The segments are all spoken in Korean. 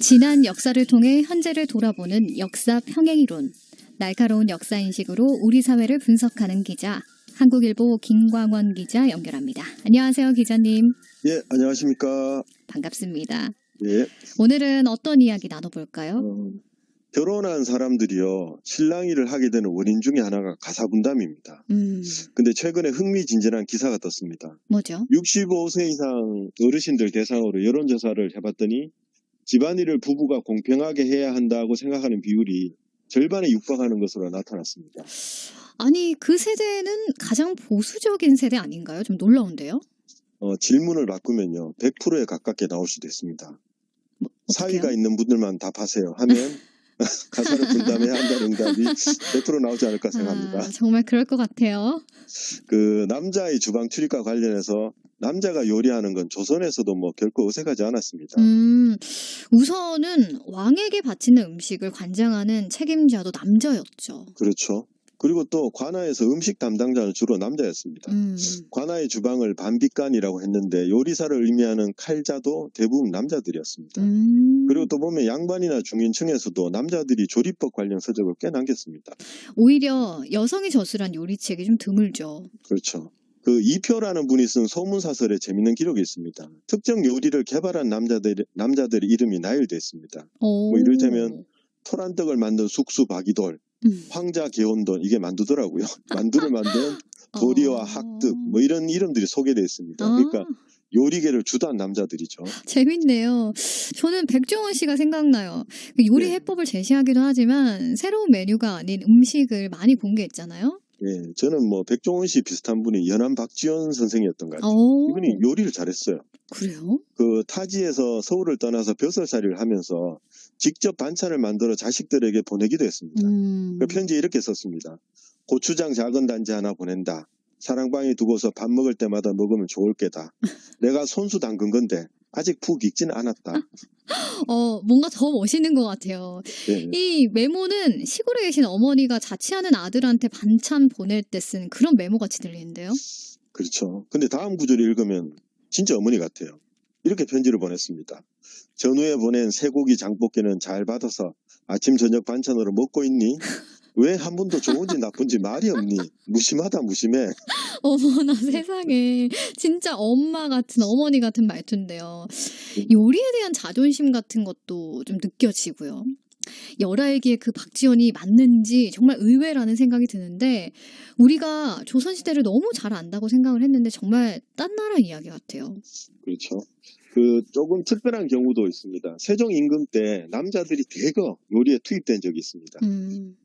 지난 역사를 통해 현재를 돌아보는 역사 평행이론. 날카로운 역사 인식으로 우리 사회를 분석하는 기자. 한국일보 김광원 기자 연결합니다. 안녕하세요, 기자님. 예, 안녕하십니까. 반갑습니다. 예. 오늘은 어떤 이야기 나눠볼까요? 결혼한 사람들이요, 실랑이를 하게 되는 원인 중에 하나가 가사분담입니다. 근데 최근에 흥미진진한 기사가 떴습니다. 뭐죠? 65세 이상 어르신들 대상으로 여론조사를 해봤더니 집안일을 부부가 공평하게 해야 한다고 생각하는 비율이 절반에 육박하는 것으로 나타났습니다. 아니, 그 세대는 가장 보수적인 세대 아닌가요? 좀 놀라운데요? 질문을 바꾸면요, 100%에 가깝게 나올 수도 있습니다. 사위가 있는 분들만 답하세요 하면 가사를 분담해야 한다는 응답이 100% 나오지 않을까 생각합니다. 정말 그럴 것 같아요. 그 남자의 주방 출입과 관련해서 남자가 요리하는 건 조선에서도 뭐 결코 어색하지 않았습니다. 우선은 왕에게 바치는 음식을 관장하는 책임자도 남자였죠. 그렇죠. 그리고 또 관아에서 음식 담당자는 주로 남자였습니다. 관아의 주방을 반비간이라고 했는데 요리사를 의미하는 칼자도 대부분 남자들이었습니다. 그리고 또 보면 양반이나 중인층에서도 남자들이 조리법 관련 서적을 꽤 남겼습니다. 오히려 여성이 저술한 요리책이 좀 드물죠. 그렇죠. 그 이표라는 분이 쓴 소문사설에 재밌는 기록이 있습니다. 특정 요리를 개발한 남자들의 이름이 나열되어 있습니다. 뭐 이를테면 토란떡을 만든 숙수 바기돌, 황자 개온돈, 이게 만두더라고요. 만두를 만든 도리와 학득, 뭐 이런 이름들이 소개되어 있습니다. 그러니까 요리계를 주도한 남자들이죠. 재밌네요. 저는 백종원 씨가 생각나요. 요리 해법을 제시하기도 하지만 새로운 메뉴가 아닌 음식을 많이 공개했잖아요. 예, 저는 뭐 백종원 씨 비슷한 분이 연암 박지원 선생이었던 것 같아요. 이분이 요리를 잘했어요. 그래요? 그 타지에서 서울을 떠나서 벼슬살이를 하면서 직접 반찬을 만들어 자식들에게 보내기도 했습니다. 그 편지에 이렇게 썼습니다. 고추장 작은 단지 하나 보낸다. 사랑방에 두고서 밥 먹을 때마다 먹으면 좋을 게다. 내가 손수 담근 건데 아직 푹 익진 않았다. 뭔가 더 멋있는 것 같아요. 네. 이 메모는 시골에 계신 어머니가 자취하는 아들한테 반찬 보낼 때 쓴 그런 메모같이 들리는데요. 그렇죠. 근데 다음 구절을 읽으면 진짜 어머니 같아요. 이렇게 편지를 보냈습니다. 전후에 보낸 쇠고기 장볶이는 잘 받아서 아침 저녁 반찬으로 먹고 있니? 왜 한 번도 좋은지 나쁜지 말이 없니? 무심하다 무심해. 어머나 세상에. 진짜 엄마 같은 어머니 같은 말투인데요. 요리에 대한 자존심 같은 것도 좀 느껴지고요. 열알기에 그 박지원이 맞는지 정말 의외라는 생각이 드는데 우리가 조선시대를 너무 잘 안다고 생각을 했는데 정말 딴 나라 이야기 같아요. 그렇죠. 그 조금 특별한 경우도 있습니다. 세종 임금 때 남자들이 대거 요리에 투입된 적이 있습니다.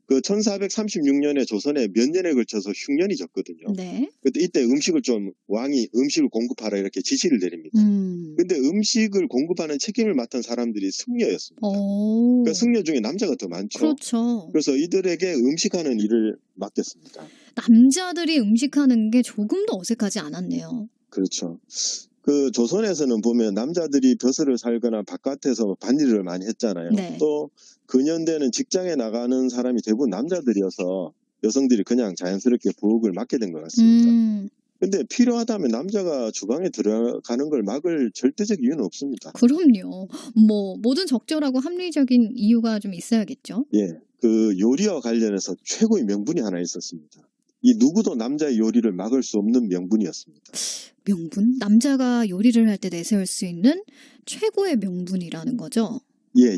그 1436년에 조선에 몇 년에 걸쳐서 흉년이 졌거든요. 네. 그때 이때 왕이 음식을 공급하라 이렇게 지시를 내립니다. 근데 음식을 공급하는 책임을 맡은 사람들이 승려였습니다. 그러니까 승려 중에 남자가 더 많죠. 그렇죠. 그래서 이들에게 음식하는 일을 맡겼습니다. 남자들이 음식하는 게 조금도 어색하지 않았네요. 그렇죠. 그 조선에서는 보면 남자들이 벼슬을 살거나 바깥에서 밭일을 많이 했잖아요. 네. 또 근현대는 직장에 나가는 사람이 대부분 남자들이어서 여성들이 그냥 자연스럽게 부엌을 맡게 된 것 같습니다. 근데 필요하다면 남자가 주방에 들어가는 걸 막을 절대적 이유는 없습니다. 그럼요. 뭐 모든 적절하고 합리적인 이유가 좀 있어야겠죠. 예, 그 요리와 관련해서 최고의 명분이 하나 있었습니다. 이 누구도 남자의 요리를 막을 수 없는 명분이었습니다. 명분? 남자가 요리를 할 때 내세울 수 있는 최고의 명분이라는 거죠? 예.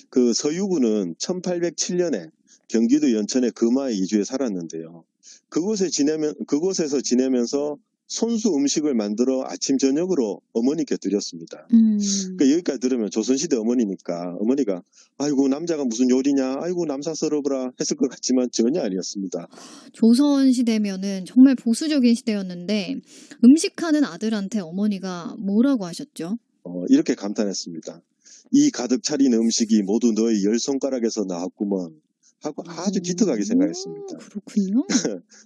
그 서유구는 1807년에 경기도 연천의 금화에 이주해 살았는데요. 그곳에서 지내면서 손수 음식을 만들어 아침 저녁으로 어머니께 드렸습니다. 그러니까 여기까지 들으면 조선시대 어머니니까 어머니가 아이고 남자가 무슨 요리냐, 아이고 남사스러워라 했을 것 같지만 전혀 아니었습니다. 조선시대면은 정말 보수적인 시대였는데 음식하는 아들한테 어머니가 뭐라고 하셨죠? 이렇게 감탄했습니다. 이 가득 차린 음식이 모두 너의 10손가락에서 나왔구먼 하고 아주 기특하게 생각했습니다. 그렇군요.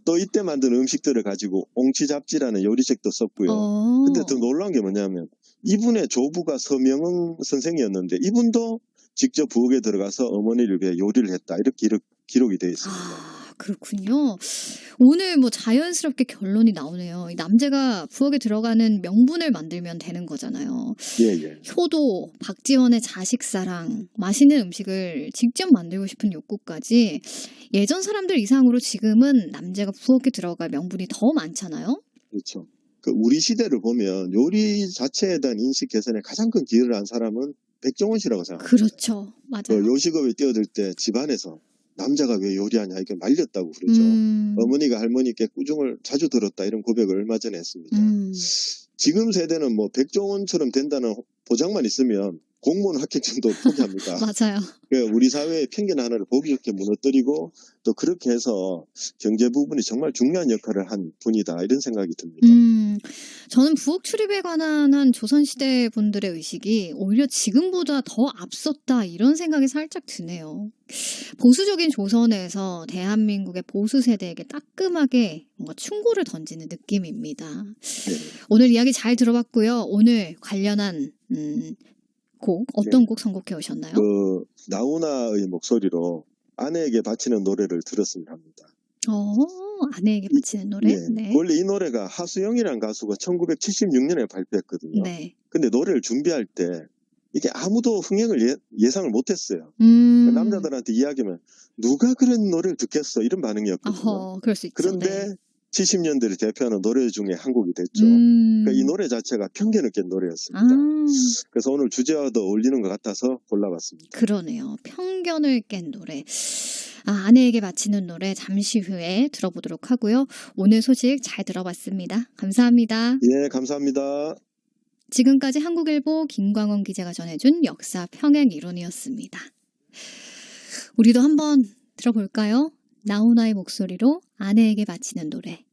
또 이때 만든 음식들을 가지고 옹치잡지라는 요리책도 썼고요. 근데 더 놀라운 게 뭐냐면 이분의 조부가 서명흥 선생이었는데 이분도 직접 부엌에 들어가서 어머니를 위해 요리를 했다. 이렇게 기록이 되어 있습니다. 그렇군요. 오늘 뭐 자연스럽게 결론이 나오네요. 이 남자가 부엌에 들어가는 명분을 만들면 되는 거잖아요. 예예. 효도, 박지원의 자식 사랑, 맛있는 음식을 직접 만들고 싶은 욕구까지 예전 사람들 이상으로 지금은 남자가 부엌에 들어갈 명분이 더 많잖아요. 그렇죠. 그 우리 시대를 보면 요리 자체에 대한 인식 개선에 가장 큰 기여를 한 사람은 백종원 씨라고 생각합니다. 그렇죠. 그 맞아요. 요식업에 뛰어들 때 집안에서 남자가 왜 요리하냐 이렇게 말렸다고 그러죠. 음, 어머니가 할머니께 꾸중을 자주 들었다 이런 고백을 얼마 전에 했습니다. 음, 지금 세대는 뭐 백종원처럼 된다는 보장만 있으면 공무원 합격증도 포기합니다. 맞아요. 우리 사회의 편견 하나를 보기 좋게 무너뜨리고 또 그렇게 해서 경제 부분이 정말 중요한 역할을 한 분이다 이런 생각이 듭니다. 저는 부엌 출입에 관한 한 조선시대 분들의 의식이 오히려 지금보다 더 앞섰다 이런 생각이 살짝 드네요. 보수적인 조선에서 대한민국의 보수 세대에게 따끔하게 뭔가 충고를 던지는 느낌입니다. 네. 오늘 이야기 잘 들어봤고요. 오늘 관련한 곡 어떤 곡 선곡해 오셨나요? 그 나훈아의 목소리로 아내에게 바치는 노래를 들었으면 합니다. 아내에게 바치는 노래? 예. 네. 원래 이 노래가 하수영이라는 가수가 1976년에 발표했거든요. 네. 근데 노래를 준비할 때 이게 아무도 흥행을 예상을 못했어요. 남자들한테 이야기하면 누가 그런 노래를 듣겠어 이런 반응이었거든요. 그럴 수 있죠. 그런데 네. 70년대를 대표하는 노래 중에 한 곡이 됐죠. 그러니까 이 노래 자체가 편견을 깬 노래였습니다. 그래서 오늘 주제와도 어울리는 것 같아서 골라봤습니다. 그러네요. 편견을 깬 노래. 아내에게 바치는 노래 잠시 후에 들어보도록 하고요. 오늘 소식 잘 들어봤습니다. 감사합니다. 예, 감사합니다. 지금까지 한국일보 김광원 기자가 전해준 역사 평행 이론이었습니다. 우리도 한번 들어볼까요? 나훈아의 목소리로 아내에게 바치는 노래.